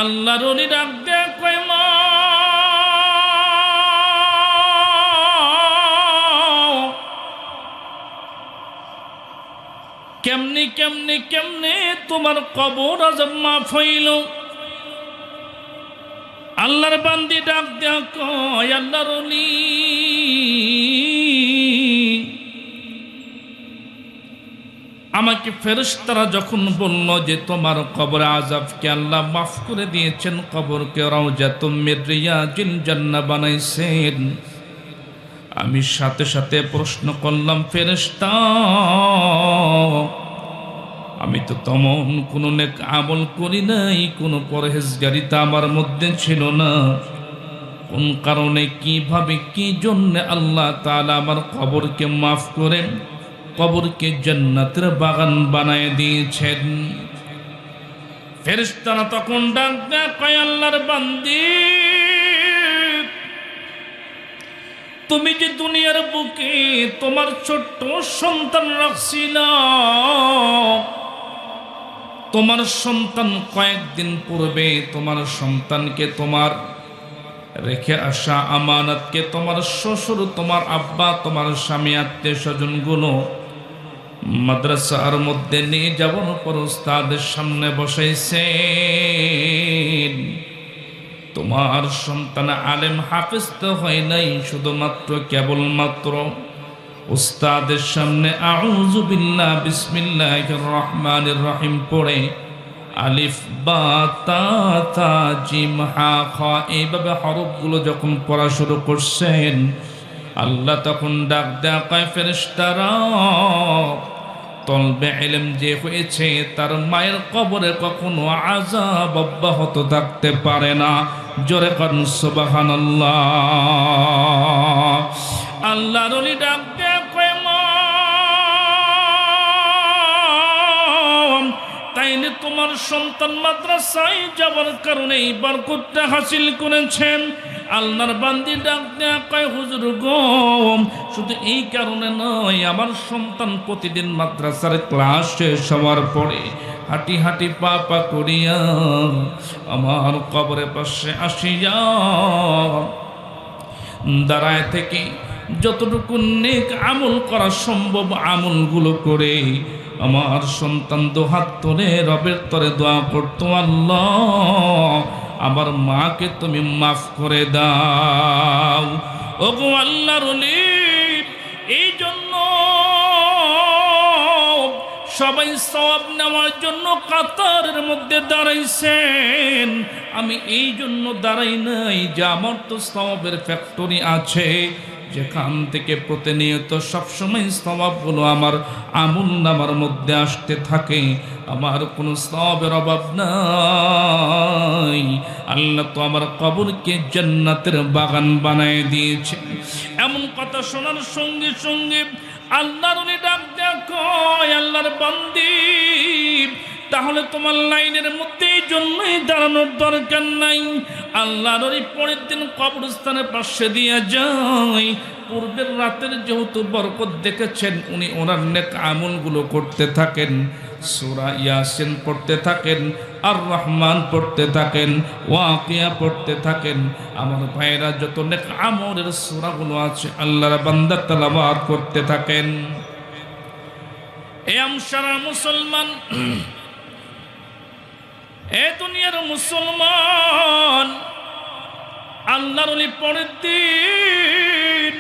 আল্লাহর ওলি ডাক দেয়া কয় মা কেমনে কেমনে কেমনে তোমার কবর আজব মাফ হইল। আল্লাহর বান্দি ডাক দেয়া কয় আল্লাহর ওলি আমাকে ফেরেশতারা যখন বলল যে তোমার কবরে আযাবকে আল্লাহ মাফ করে দিয়েছেন, কবরকে রাউজাতুম মির রিয়াজিল জান্নাহ বানাইছেন, আমি সাথে সাথে প্রশ্ন করলাম ফেরেশতা আমি তো তেমন কোনো নেক আমল করি নাই, কোনো পরহেজগারিতা আমার মধ্যে ছিল না, কোন কারণে কিভাবে কি জন্য আল্লাহ তাআলা আমার কবরকে মাফ করেন, কবরকে জান্নাতের বাগান বানায় দিয়েছেন। ফেরেশতারা তখন ডাক দেয়া কয় আল্লাহর বান্দি তুমি যে দুনিয়ার বুকে তোমার ছোট্ট সন্তান রাখছিল, তোমার সন্তান কয়েকদিন পূর্বে তোমার সন্তানকে তোমার রেখে আসা আমানতকে তোমার শ্বশুর, তোমার আব্বা, তোমার স্বামী, আত্মীয় স্বজন গুলো মাদ্রাসার মধ্যে নিয়ে যাওয়ার পর উস্তাদের সামনে বসাইছেন। তোমার সন্তান আলেম হাফেজ তো হয় নাই, শুধুমাত্র কেবলমাত্র উস্তাদের সামনে আউযু বিল্লাহ বিসমিল্লাহির রহমানির রহিম পড়ে আলিফ বা তা তা জিম হা খা এইভাবে হরফগুলো যখন পড়া শুরু করছেন, আল্লাহ তখন ডাক দেয়া কয় ফেরেশতারা তলবে ইলম যে হয়েছে তার মায়ের কবরে কখনো আযাব অব্যাহত থাকতে পারে না। জোরে কর সুবহানাল্লাহ। আল্লাহর ওলি ডাক দেয়া কয় মা তাইলে তোমার সন্তান মাদ্রাসায় যাওয়ার কারণে এই বরকতটা হাসিল করেছেন। আল্লাহর বান্দি ডাক দেয়া কয় হুজুর গো শুধু এই কারণে নয়, আমার সন্তান প্রতিদিন মাদ্রাসার ক্লাস শেষ হওয়ার পরে হাঁটি হাঁটি পা পা করিয়া আমার কবরের পাশে আসিয়া দাঁড়ায় থেকে যতটুকু নেক আমল করা সম্ভব আমলগুলো করে আমার সন্তান দুহাত তুলে রবের তরে দোয়া করতো আল্লাহ আমার মাকে তুমি মাফ করে দাও। ওগো আল্লাহর ওলি এই জন্য সবাই সওয়াব নেওয়ার জন্য কাতারের মধ্যে দাঁড়াইছেন। আমি এই জন্য দাঁড়াই নাই যে আমার তো সওয়াবের ফ্যাক্টরি আছে, যেখান থেকে প্রতিনিয়ত সবসময় সওয়াবগুলো আমার আমলনামার মধ্যে আসতে থাকে, আমার কোনো সওয়াবের অভাব নাই। আল্লাহ তো আমার কবরকে জান্নাতের বাগান বানায় দিয়েছে। এমন কথা শোনার সঙ্গে সঙ্গে আল্লাহর ওলি ডাক দেয়া কয় আল্লাহর বান্দি তাহলে তোমার লাইনের মধ্যে এই জন্যই দাঁড়ানোর দরকার নাই। আল্লাহর ওলি পরের দিন কবরস্থানের পাশে দিয়ে যায়। পূর্বের রাতের যেহেতু বরকত দেখেছেন, উনি ওনার নেক আমলগুলো করতে থাকেন, সূরা ইয়াসিন পড়তে থাকেন, আর রহমান পড়তে থাকেন, ওয়াকিয়া পড়তে থাকেন। আমার ভাইরা যত নেক আমলের সূরাগুলো আছে আল্লাহর বান্দা তেলাওয়াত করতে থাকেন। এ আমসারা মুসলমান, এ দুনিয়ার মুসলমান, আল্লাহর ওলি পরের দিন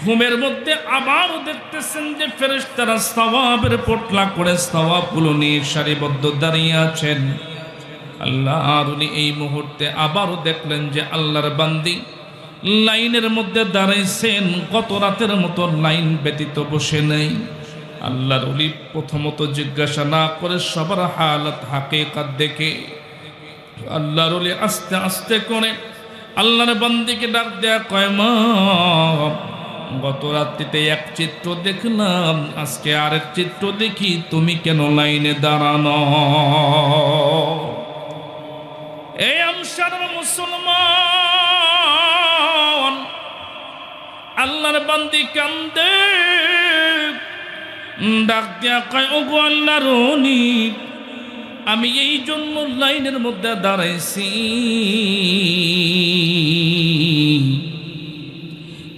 ঘুমের মধ্যে আবার দেখতেছেন যে ফেরেশতারা সওয়াবের পোটলা করে সওয়াবগুলো নিয়ে সারিবদ্ধ দাঁড়িয়ে আছেন। আল্লাহর ওলি এই মুহূর্তে আবারও দেখলেন যে আল্লাহর বান্দি লাইনের মধ্যে দাঁড়াইছেন, গত রাতের মতো লাইন ব্যতীত বসে নেই। আল্লাহর ওলি প্রথমত জিজ্ঞাসা না করে সবার হালত হাকিকত দেখে আল্লাহর ওলি আস্তে আস্তে করে আল্লাহর বান্দিকে ডাক দেয়া কয় মা গত রাত্রিতে এক চিত্র দেখলাম, আজকে আরেক চিত্র দেখি, তুমি কেন লাইনে দাঁড়ানো? এই আমসার মুসলমান, আল্লাহর বান্দি কান্দে, ডাক দেয়া কয় ওগো আল্লাহর ওলি আমি এই জন্য লাইনের মধ্যে দাঁড়াইছি,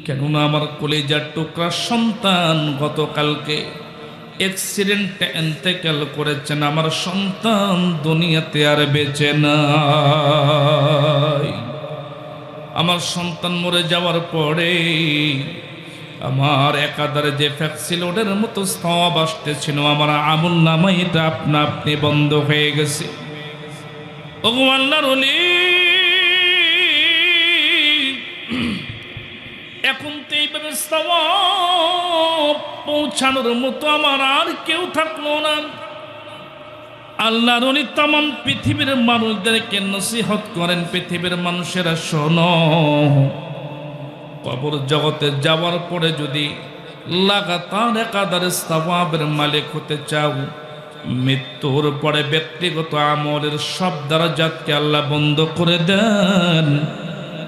কেননা আমার কলেজার টুকরা সন্তান গতকালকে অ্যাক্সিডেন্টে ইন্তেকাল করেছেন। আমার সন্তান দুনিয়াতে আর বেঁচে নাই। আমার সন্তান মরে যাওয়ার পরে আমার একাধারে যে ফ্যাক্সিলোডের মতো সওয়াব আসতেছিল, আমার আমল নামায় এটা আপনা আপনি বন্ধ হয়ে গেছে। ওগো আল্লাহর ওলি, এখন তো এইভাবে সওয়াব পৌঁছানোর মতো আমার আর কেউ থাকলো না। আল্লাহর ওলি তামাম পৃথিবীর মানুষদেরকে নসিহত করেন, পৃথিবীর মানুষেরা শোনো, কবর জগতে যাওয়ার পরে যদি লাগাতার একাধারে সওয়াবের মালিক হতে চাও, মৃত্যুর পরে ব্যক্তিগত আমলের সব দরজাতকে আল্লাহ বন্ধ করে দেন,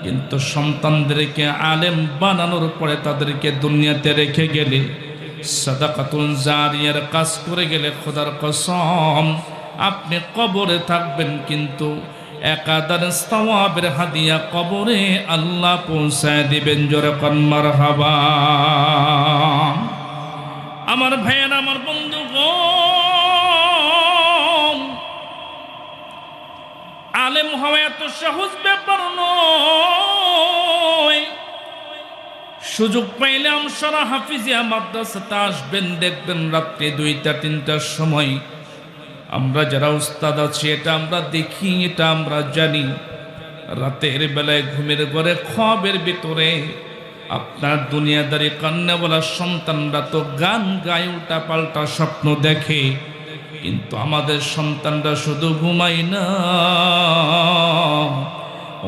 কিন্তু সন্তানদেরকে আলেম বানানোর পরে তাদেরকে দুনিয়াতে রেখে গেলে, সাদাকাতুল জারিয়ার কাজ করে গেলে, খোদার কসম আপনি কবরে থাকবেন, কিন্তু একাধারে সওয়াবের হাদিয়া কবরে আল্লাহ পৌঁছায় দিবেন। জোরে কোন মারহাবা। আমার ভাইয়ের, আমার বন্ধুগণ, আলেম হওয়া এত সহজ ব্যাপার নয়। সুযোগ পাইলে আমসারা হাফিজিয়া মাদ্রাসাতে আসবেন, দেখবেন রাত্রে 2টা-3টার সময় আমরা যারা উস্তাদ আছি এটা আমরা দেখি, এটা আমরা জানি। রাতের বেলায় ঘুমের ঘরে খ্বাবের ভিতরে আপনার দুনিয়াদারি কান্নাওয়ালা সন্তানরা তো গান গায়ে, উল্টা পাল্টা স্বপ্ন দেখে, কিন্তু আমাদের সন্তানরা শুধু ঘুমায় না।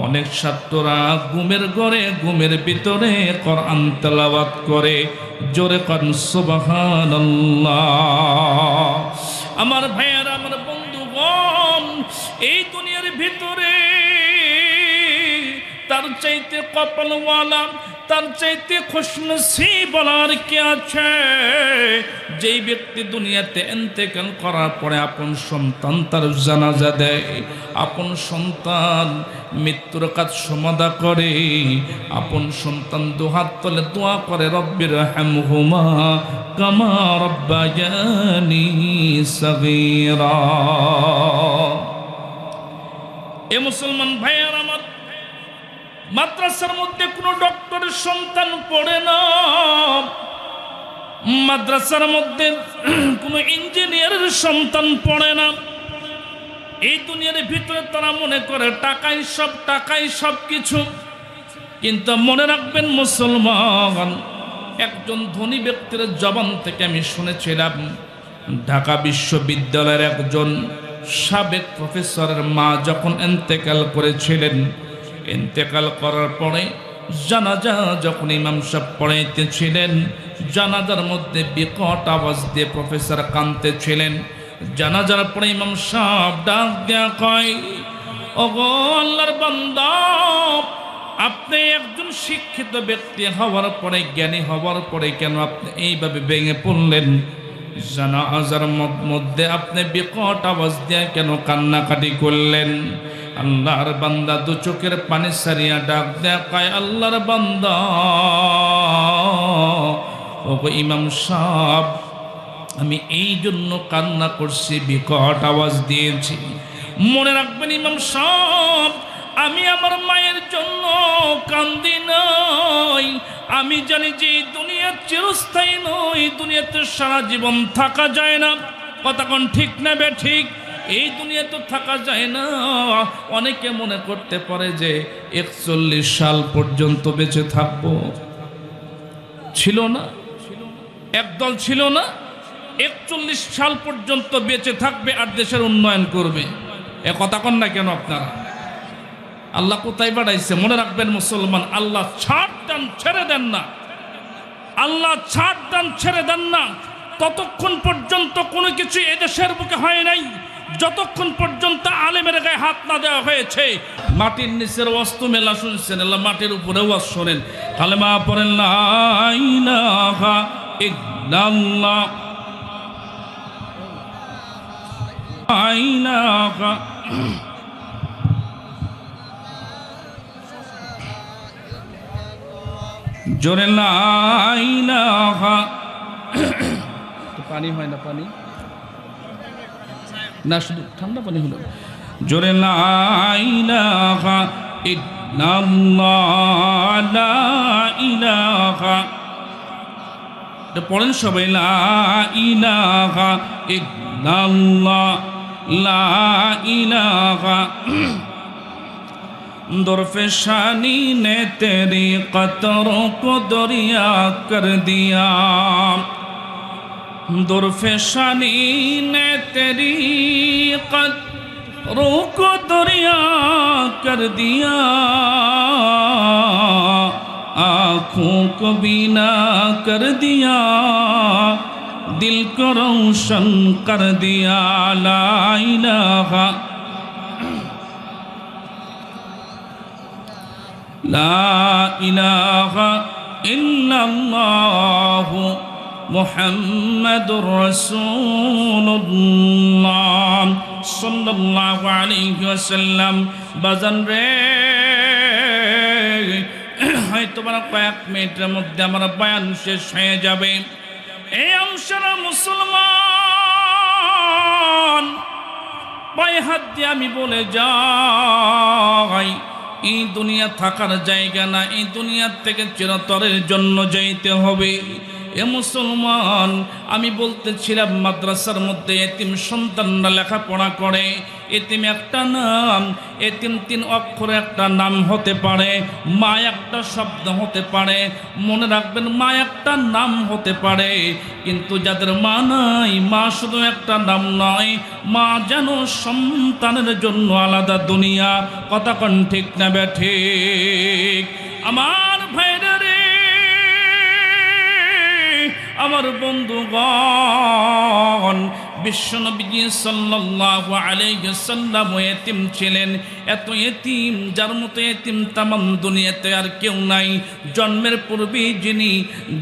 অনেক ছাত্ররা ঘুমের ঘরে, ঘুমের ভিতরে কোরআন তেলাওয়াত করে। জোরে কোন সুবহানাল্লাহ। আমার ভাইয়েরা, আমার বন্ধুগণ, এই দুনিয়ার ভিতরে তার চাইতে কপালওয়ালা, তার চাইতে খুশনসিব বলার কি আছে? যেই ব্যক্তি দুনিয়াতে ইন্তেকাল করার পরে আপন সন্তান তার জানাজা দেয়, আপন সন্তান মৃত্যুর কাজ সমাধা করে, আপন সন্তান দুহাত তলে দোয়া করে, রব্বির হামহুমা কামা রব্বায়ানি সগীরা। এ মুসলমান ভাইয়ার আমার, মাদ্রাসার মধ্যে কোনো ডক্টরের সন্তান পড়ে না, মাদ্রাসার মধ্যে কোনো ইঞ্জিনিয়ারের সন্তান পড়ে না। এই দুনিয়ার ভিতরে তারা মনে করে টাকাই সব, টাকাই সব কিছু। কিন্তু মনে রাখবেন মুসলমান, একজন ধনী ব্যক্তির জবান থেকে আমি শুনেছিলাম, ঢাকা বিশ্ববিদ্যালয়ের একজন সাবেক প্রফেসরের মা যখন ইন্তেকাল করেছিলেন, ইন্তেকাল করার পরে জানাজা যখন ইমাম সাহেব পড়াইতেছিলেন, জানাজার মধ্যে বিকট আওয়াজ দিয়ে প্রফেসর কাঁদতেছিলেন। জানাজার পরে ইমাম সাহেব ডাক দেয়া কয়, ওগো আল্লাহর বান্দা, আপনি একজন শিক্ষিত ব্যক্তি হওয়ার পরে, জ্ঞানী হওয়ার পরে কেন আপনি এইভাবে ভেঙে পড়লেন? জানাজার মধ্যে আপনি বিকট আওয়াজ দিয়ে কেন কান্নাকাটি করলেন? আল্লাহর বান্দা দু চোখের পানি সারিয়া ডাক দেয়া কয়, আল্লাহর বান্দা, ওগো ইমাম সাহেব, আমি এই জন্য কান্না করছি, বিকট আওয়াজ দিয়েছি। মনে রাখবেন ইমাম সাহেব, আমি আমার মায়ের জন্য কান্দি নাই। আমি জানি যে এই দুনিয়া চিরস্থায়ী নয়, দুনিয়াতে সারা জীবন থাকা যায় না। কথা কোন ঠিক না বে ঠিক? এই দুনিয়া তো থাকা যায় না। অনেকে মনে করতে পারে যে 41 সাল পর্যন্ত বেঁচে থাকবো। ছিল না, একদল ছিল না 41 সাল পর্যন্ত বেঁচে থাকবে আর দেশের উন্নয়ন করবে। এ কথা কন না কেন আপনারা? আল্লাহ কোথায় বাড়াইছে? মনে রাখবেন মুসলমান, আল্লাহ ছাড় দেন, ছেড়ে দেন না। আল্লাহ ছাড় দেন, ছেড়ে দেন না। ততক্ষণ পর্যন্ত কোনো কিছু এদেশের বুকে হয় নাই যতক্ষণ পর্যন্ত আলেমের গায়ে হাত না দেওয়া হয়েছে। মাটির নিচের ওয়াস্তু মেলা শুনছেন, আল্লাহ মাটির উপরে ওয়াজ শোনেন। কালেমা পড়েন, লা ইলাহা ইল্লাল্লাহ ইলাহা জোরে লা ইলাহা পানি হয় না পানি না শুধু ঠান্ডা পানি হলো জোরে লা ইলাহা ইল্লাল্লাহ লা ইলাহা পড়েন সবাই লা ইলাহা ইল্লাল্লাহ লা ইলাহা दुर्फशानी ने तेरी कतरों को दरिया कर दिया दुर्फशानी ने तेरी कतरों को दरिया कर दिया आँखों को बीना कर दिया दिल को रोशन कर दिया ला इलाहा ला इलाहा इल्लल्लाह मुहम्मदुर रसूलुल्लाह सल्लल्लाहु अलैहि वसल्लम বাজান রে হয়তো কয়েক মিনিটের মধ্যে আমার বয়ান শেষ হয়ে যাবে এই অংশের মুসলমান পায়ে হাত দিয়ে আমি বলে যাই এই দুনিয়া থাকার জায়গা না এই দুনিয়ার থেকে চিরতরের জন্য যাইতে হবে এ মুসলমান আমি বলতেছিলাম মাদ্রাসার মধ্যে এতিম সন্তানরা লেখাপড়া করে এতিম একটা নাম এতিম 3 অক্ষরে একটা নাম হতে পারে মা একটা শব্দ হতে পারে মনে রাখবেন মা একটা নাম হতে পারে কিন্তু যাদের মা নাই মা শুধু একটা নাম নয় মা যেন সন্তানের জন্য আলাদা দুনিয়া কথা কোন ঠিক না ঠিক আমার ভাইরা রে আমার বন্ধুগণ বিশ্বনবী সাল্লাল্লাহু আলাইহি ওয়াসাল্লাম এতিম ছিলেন এত এতিম যার মতো এতিম তামাম দুনিয়াতে আর কেউ নাই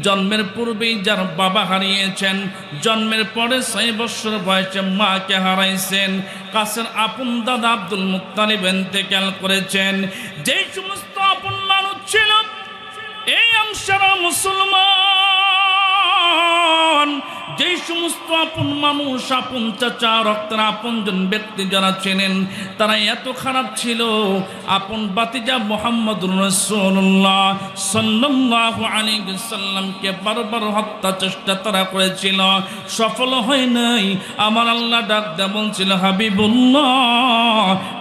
জন্মের পূর্বেই যার বাবা হারিয়েছেন জন্মের পরে 6 বছর বয়সে মাকে হারাইছেন কাছের আপন দাদা আব্দুল মুত্তালিব ইন্তেকাল করেছেন যেই সমস্ত আপন মানুষ ছিল এই অংশের মুসলমান যেই সমস্ত আপন মানুষ আপন চাচা রক্তের আপনজন ব্যক্তি যারা ছিলেন তারা এত খারাপ ছিল আপন বাতিজা মুহাম্মদুর রাসূলুল্লাহ সাল্লাল্লাহু আলাইহি ওয়াসাল্লামকে বারবার হত্যা চেষ্টা তারা করেছিল সফল হয় নাই আমার আল্লাহ ডাক দেয়া বলছিল হাবিবুল্লাহ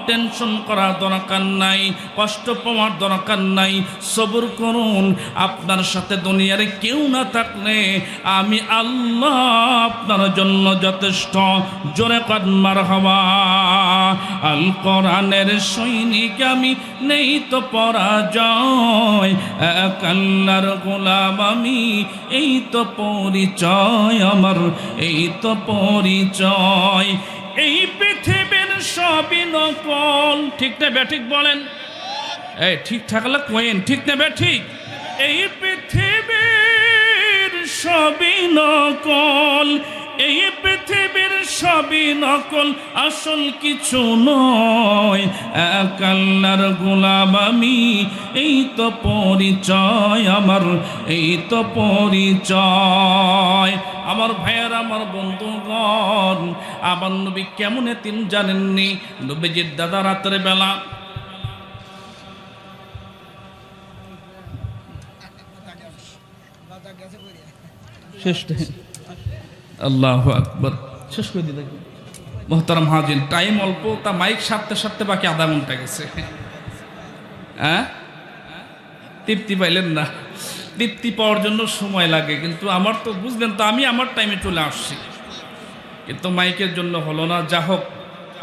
টেনশন করার দরকার নাই কষ্ট পাওয়ার দরকার নাই সবর করুন আপনার সাথে দুনিয়ার কেউ না থাকলে আমি আল্লাহ আপনার জন্য যথেষ্ট জোরে কর মারহাবা আল কোরআনের সৈনিক আমি নেই তো পরাজয় এক আল্লাহর গোলাম আমি এই তো পরিচয় আমার এই তো পরিচয় এই পৃথিবীর সবই নকল ঠিক না ব্যাঠিক বলেন এই ঠিক থাকলে কোয়েন ঠিক না ব্যাঠিক এই পৃথিবীর সবই নকল এই পৃথিবীর সবই নকল আসল কিছু নয় এক আল্লাহর গোলাম আমি এই তো পরিচয় আমার এই তো পরিচয় আমার ভাইয়ের আমার বন্ধুগণ আমার নবী কেমন এতিম জানেননি নবীজির দাদা রাতের বেলা আল্লাহু আকবার শেষ করে দিই মোহতারাম হাজির টাইম অল্প তা মাইক সারতে বাকি আধা ঘন্টা গেছে হ্যাঁ তৃপ্তি পাইলেন না তৃপ্তি পাওয়ার জন্য সময় লাগে কিন্তু আমার তো বুঝলেন তো আমি আমার টাইমে চলে আসছি কিন্তু মাইকের জন্য হলো না যা হোক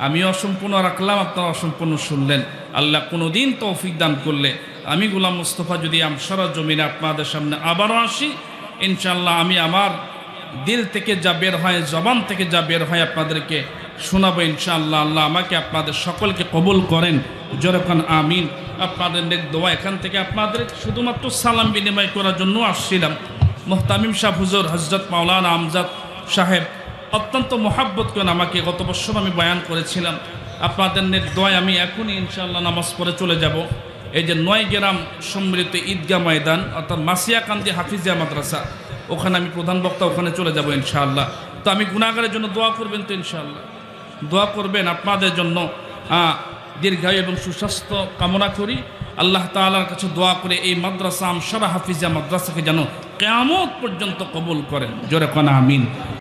আমি অসম্পূর্ণ রাখলাম আপনারা অসম্পূর্ণ শুনলেন আল্লাহ কোনোদিন তৌফিক দান করলে আমি গোলাম মুস্তফা যদি আমসরা জমিনে আপনাদের সামনে আবারও আসি ইনশাআল্লাহ আমি আমার দিল থেকে যা বের হয় জবান থেকে যা বের হয় আপনাদেরকে শোনাবো ইনশাআল্লাহ আল্লাহ আমাকে আপনাদের সকলকে কবুল করেন যেরকম আমিন আপনাদের নেক দোয়া এখান থেকে আপনাদের শুধুমাত্র সালাম বিনিময় করার জন্য আসছিলাম মুহতামিম শাহ হুজুর হযরত মাওলানা আমজাদ সাহেব অত্যন্ত মহাব্বত করেন আমাকে। গত বছর আমি বয়ান করেছিলাম, আপনাদের দোয়ায় আমি এখনই ইনশাআল্লাহ নামাজ পড়ে চলে যাব। এই যে 9 গ্রাম সম্মিলিত ঈদগাহ ময়দান অর্থাৎ মাসিয়াকান্দি হাফিজিয়া মাদ্রাসা, ওখানে আমি প্রধান বক্তা, ওখানে চলে যাব ইনশাআল্লাহ। তো আমি গুনাহগারের জন্য দোয়া করবেন তো ইনশাআল্লাহ? দোয়া করবেন আপনাদের জন্য, দীর্ঘায়ু এবং সুস্বাস্থ্য কামনা করি। আল্লাহ তাআলার কাছে দোয়া করে এই মাদ্রাসা আমসারা হাফিজিয়া মাদ্রাসাকে যেন কিয়ামত পর্যন্ত কবুল করেন। জোরে কোন আমিন।